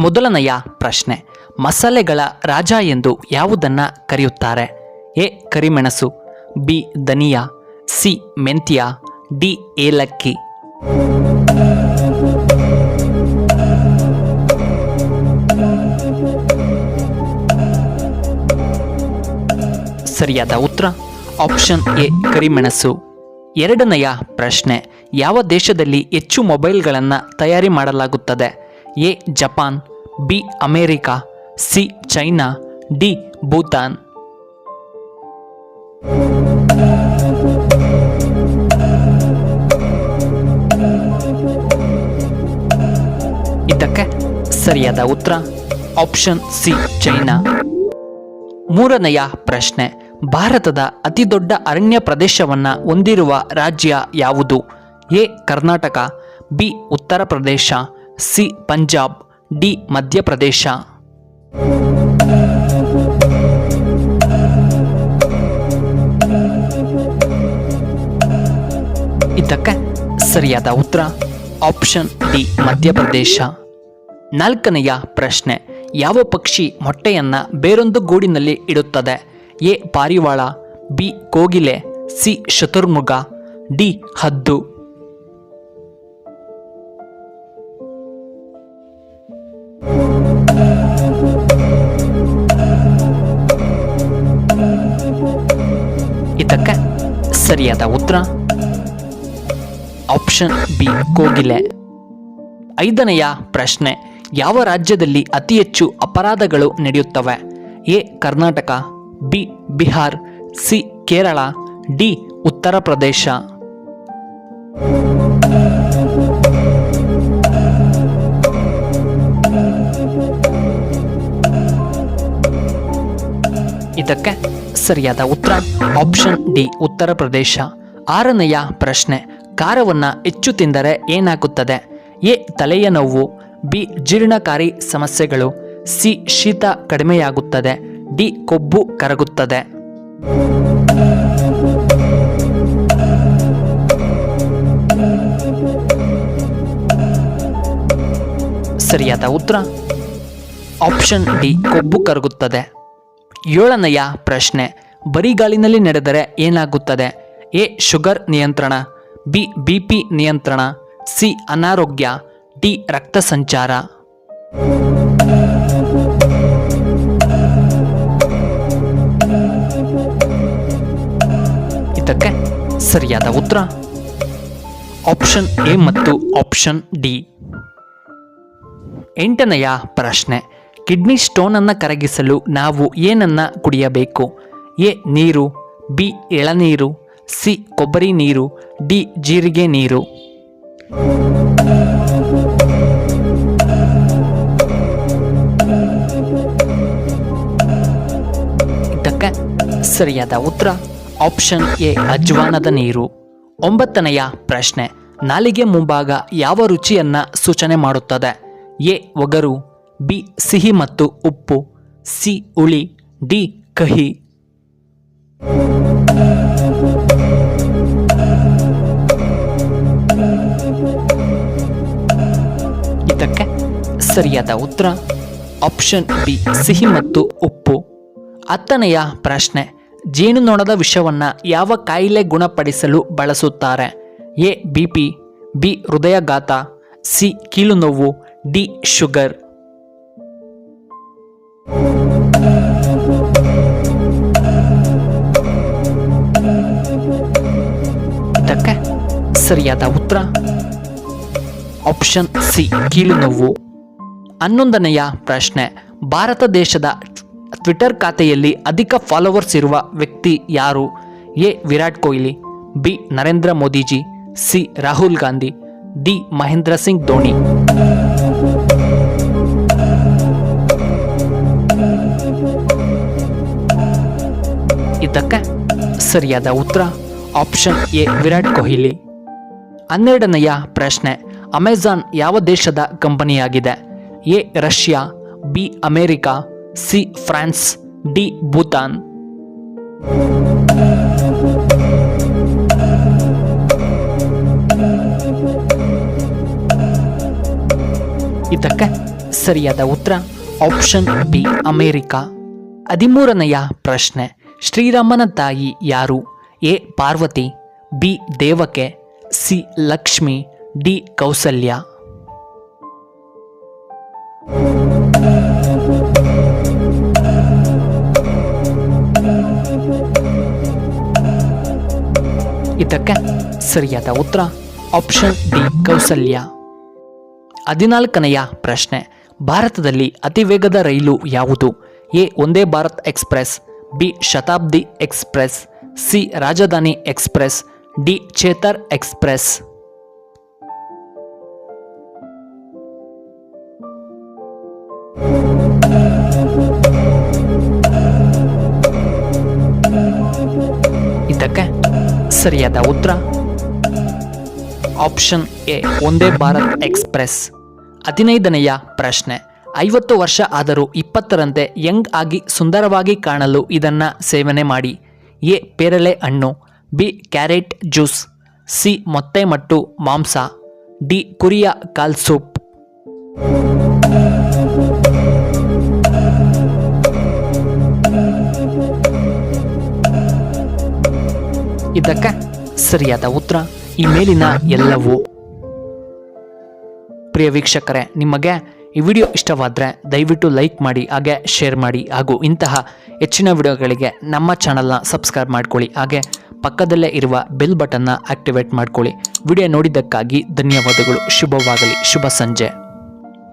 ಮೊದಲನೆಯ ಪ್ರಶ್ನೆ, ಮಸಾಲೆಗಳ ರಾಜ ಎಂದು ಯಾವುದನ್ನು ಕರೆಯುತ್ತಾರೆ? ಎ ಕರಿಮೆಣಸು, ಬಿ ಧನಿಯಾ, ಸಿ ಮೆಂತ್ಯ, ಡಿ ಏಲಕ್ಕಿ. ಸರಿಯಾದ ಉತ್ತರ ಆಪ್ಷನ್ ಎ ಕರಿಮೆಣಸು. ಎರಡನೆಯ ಪ್ರಶ್ನೆ, ಯಾವ ದೇಶದಲ್ಲಿ ಹೆಚ್ಚು ಮೊಬೈಲ್ಗಳನ್ನು ತಯಾರಿ ಮಾಡಲಾಗುತ್ತದೆ? A Japan, B America, C China, D Bhutan. ಇದಕ್ಕೆ ಸರಿಯಾದ ಉತ್ತರ ಆಪ್ಷನ್ ಸಿ ಚೈನಾ. ಮೂರನೆಯ ಪ್ರಶ್ನೆ, ಭಾರತದ ಅತಿದೊಡ್ಡ ಅರಣ್ಯ ಪ್ರದೇಶವನ್ನು ಹೊಂದಿರುವ ರಾಜ್ಯ ಯಾವುದು? A Karnataka, B Uttar Pradesh, C Punjab, D Madhya Pradesh. ಇದಕ್ಕೆ ಸರಿಯಾದ ಉತ್ತರ ಆಪ್ಷನ್ ಡಿ ಮಧ್ಯಪ್ರದೇಶ. ನಾಲ್ಕನೆಯ ಪ್ರಶ್ನೆ, ಯಾವ ಪಕ್ಷಿ ಮೊಟ್ಟೆಯನ್ನು ಬೇರೊಂದು ಗೂಡಿನಲ್ಲಿ ಇಡುತ್ತದೆ? ಎ ಪಾರಿವಾಳ, ಬಿ ಕೋಗಿಲೆ, ಸಿ ಶತುರ್ಮುಗ, ಡಿ ಹದ್ದು. ಇದಕ್ಕೆ ಸರಿಯಾದ ಉತ್ತರ ಆಪ್ಷನ್ ಬಿ ಕೋಗಿಲೆ. ಐದನೆಯ ಪ್ರಶ್ನೆ, ಯಾವ ರಾಜ್ಯದಲ್ಲಿ ಅತಿ ಹೆಚ್ಚು ಅಪರಾಧಗಳು ನಡೆಯುತ್ತವೆ? A Karnataka, B Bihar, C Kerala, D Uttar Pradesh. ಇದಕ್ಕೆ ಸರಿಯಾದ ಉತ್ತರ ಆಪ್ಷನ್ ಡಿ ಉತ್ತರ ಪ್ರದೇಶ. ಆರನೆಯ ಪ್ರಶ್ನೆ, ಖಾರವನ್ನು ಹೆಚ್ಚು ತಿಂದರೆ ಏನಾಗುತ್ತದೆ? ಎ ತಲೆಯ ನೋವು, ಬಿ ಜೀರ್ಣಕಾರಿ ಸಮಸ್ಯೆಗಳು, ಸಿ ಶೀತ ಕಡಿಮೆಯಾಗುತ್ತದೆ, ಡಿ ಕೊಬ್ಬು ಕರಗುತ್ತದೆ. ಸರಿಯಾದ ಉತ್ತರ ಆಪ್ಷನ್ ಡಿ ಕೊಬ್ಬು ಕರಗುತ್ತದೆ. ಏಳನೆಯ ಪ್ರಶ್ನೆ, ಬರಿಗಾಲಿನಲ್ಲಿ ನಡೆದರೆ ಏನಾಗುತ್ತದೆ? ಎ ಶುಗರ್ ನಿಯಂತ್ರಣ, ಬಿ ಬಿಪಿ ನಿಯಂತ್ರಣ, ಸಿ ಅನಾರೋಗ್ಯ, ಡಿ ರಕ್ತ ಸಂಚಾರ. ಇದಕ್ಕೆ ಸರಿಯಾದ ಉತ್ತರ ಆಪ್ಷನ್ ಎ ಮತ್ತು ಆಪ್ಷನ್ ಡಿ. ಎಂಟನೆಯ ಪ್ರಶ್ನೆ, ಕಿಡ್ನಿ ಸ್ಟೋನನ್ನು ಕರಗಿಸಲು ನಾವು ಏನನ್ನು ಕುಡಿಯಬೇಕು? ಎ ನೀರು, ಬಿ ಎಳನೀರು, ಸಿ ಕೊಬ್ಬರಿ ನೀರು, ಡಿ ಜೀರಿಗೆ ನೀರು. ಇದಕ್ಕೆ ಸರಿಯಾದ ಉತ್ತರ ಆಪ್ಷನ್ ಎ ಅಜ್ವಾನದ ನೀರು. ಒಂಬತ್ತನೆಯ ಪ್ರಶ್ನೆ, ನಾಲಿಗೆ ಮುಂಭಾಗ ಯಾವ ರುಚಿಯನ್ನು ಸೂಚನೆ ಮಾಡುತ್ತದೆ? ಎ ಒಗರು, ಬಿ ಸಿಹಿ ಮತ್ತು ಉಪ್ಪು, ಸಿ ಹುಳಿ, ಡಿ ಕಹಿ. ಇದಕ್ಕೆ ಸರಿಯಾದ ಉತ್ತರ ಆಪ್ಷನ್ ಬಿ ಸಿಹಿ ಮತ್ತು ಉಪ್ಪು. ಹತ್ತನೆಯ ಪ್ರಶ್ನೆ, ಜೇನುನೊಣದ ವಿಷವನ್ನು ಯಾವ ಕಾಯಿಲೆ ಗುಣಪಡಿಸಲು ಬಳಸುತ್ತಾರೆ? ಎ ಬಿಪಿ, ಬಿ ಹೃದಯಾಘಾತ, ಸಿ ಕೀಲು ನೋವು, ಡಿ ಶುಗರ್. ಇದಕ್ಕೆ ಸರಿಯಾದ ಉತ್ತರ ಆಪ್ಷನ್ ಸಿ ಕೀಲು ನೋವು. 11ನೆಯ ಪ್ರಶ್ನೆ, ಭಾರತ ದೇಶದ ಟ್ವಿಟರ್ ಖಾತೆಯಲ್ಲಿ ಅಧಿಕ ಫಾಲೋವರ್ಸ್ ಇರುವ ವ್ಯಕ್ತಿ ಯಾರು? A Virat Kohli, B Narendra Modiji, C Rahul Gandhi, D Mahendra Singh Dhoni. ಇದಕ್ಕೆ ಸರಿಯಾದ ಉತ್ತರ ಆಪ್ಷನ್ ಎ ವಿರಾಟ್ ಕೊಹ್ಲಿ. 12ನೆಯ ಪ್ರಶ್ನೆ, ಅಮೆಜಾನ್ ಯಾವ ದೇಶದ ಕಂಪನಿಯಾಗಿದೆ? A Russia, B America, C France, D Bhutan. ಇದಕ್ಕೆ ಸರಿಯಾದ ಉತ್ತರ ಆಪ್ಷನ್ ಬಿ ಅಮೇರಿಕಾ. 13ನೆಯ ಪ್ರಶ್ನೆ, ಶ್ರೀರಾಮನ ತಾಯಿ ಯಾರು? A Parvati, B Devaki, C Lakshmi, D Kausalya. ಇದಕ್ಕೆ ಸರಿಯಾದ ಉತ್ತರ ಆಪ್ಷನ್ ಡಿ ಕೌಸಲ್ಯ. 14ನೆಯ ಪ್ರಶ್ನೆ, ಭಾರತದಲ್ಲಿ ಅತಿ ವೇಗದ ರೈಲು ಯಾವುದು? A Vande Bharat express, B Shatabdi express, C ರಾಜಧಾನಿ ಎಕ್ಸ್ಪ್ರೆಸ್, ಡಿ ಚೇತರ್ ಎಕ್ಸ್ಪ್ರೆಸ್. ಇದಕ್ಕೆ ಸರಿಯಾದ ಉತ್ತರ option A Vande Bharat express. 15ನೆಯ ಪ್ರಶ್ನೆ, 50 ವರ್ಷ ಆದರೂ 20ರಂತೆ ಯಂಗ್ ಆಗಿ ಸುಂದರವಾಗಿ ಕಾಣಲು ಇದನ್ನ ಸೇವನೆ ಮಾಡಿ. ಎ ಪೇರಳೆ ಹಣ್ಣು, ಬಿ ಕ್ಯಾರೆಟ್ ಜ್ಯೂಸ್, ಸಿ ಮೊಟ್ಟೆ ಮತ್ತು ಮಾಂಸ, ಡಿ ಕುರಿಯ ಕಾಲ್ ಸೂಪ್. ಇದಕ್ಕೆ ಸರಿಯಾದ ಉತ್ತರ ಈ ಮೇಲಿನ ಎಲ್ಲವೂ. ಪ್ರಿಯ ವೀಕ್ಷಕರೇ, ನಿಮಗೆ ಈ ವಿಡಿಯೋ ಇಷ್ಟವಾದರೆ ದಯವಿಟ್ಟು ಲೈಕ್ ಮಾಡಿ, ಹಾಗೆ ಶೇರ್ ಮಾಡಿ, ಹಾಗೂ ಇಂತಹ ಹೆಚ್ಚಿನ ವಿಡಿಯೋಗಳಿಗೆ ನಮ್ಮ ಚಾನಲ್ನ ಸಬ್ಸ್ಕ್ರೈಬ್ ಮಾಡ್ಕೊಳ್ಳಿ, ಹಾಗೆ ಪಕ್ಕದಲ್ಲೇ ಇರುವ ಬೆಲ್ ಬಟನ್ನ ಆಕ್ಟಿವೇಟ್ ಮಾಡ್ಕೊಳ್ಳಿ. ವಿಡಿಯೋ ನೋಡಿದ್ದಕ್ಕಾಗಿ ಧನ್ಯವಾದಗಳು. ಶುಭವಾಗಲಿ. ಶುಭ ಸಂಜೆ.